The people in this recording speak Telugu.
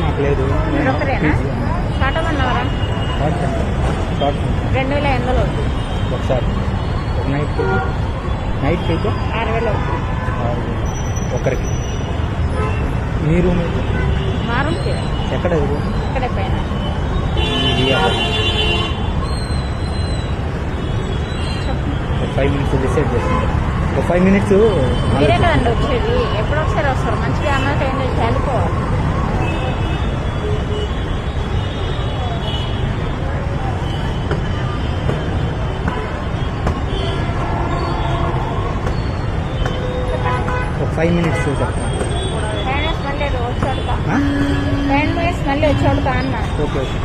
నాకు లేదు. ఒకరేనా స్టార్ట్ అవ్వమన్నారా? 2800 అవుతుంది. ఒకసారి ఒక నైట్కి అయితే 6000 అవుతుంది. ఒకరికి. మీ రూమ్ మా రూమ్కి ఎక్కడ రూమ్? ఇక్కడే పైన. ఒక 5 minutes డిసైడ్ చేసింది. ఒక 5 minutes మీరే కదండి వచ్చేది, ఎప్పుడు ఒకసారి వస్తారు. మంచిగా అన్నట్టు ఏం చేసి వెళ్ళిపోవాలి. ఒక 5 minutes చెప్తాను. 10 minutes మళ్ళీ వచ్చాడుతా. 10 minutes మళ్ళీ వచ్చాడుతా అన్న. Okay okay.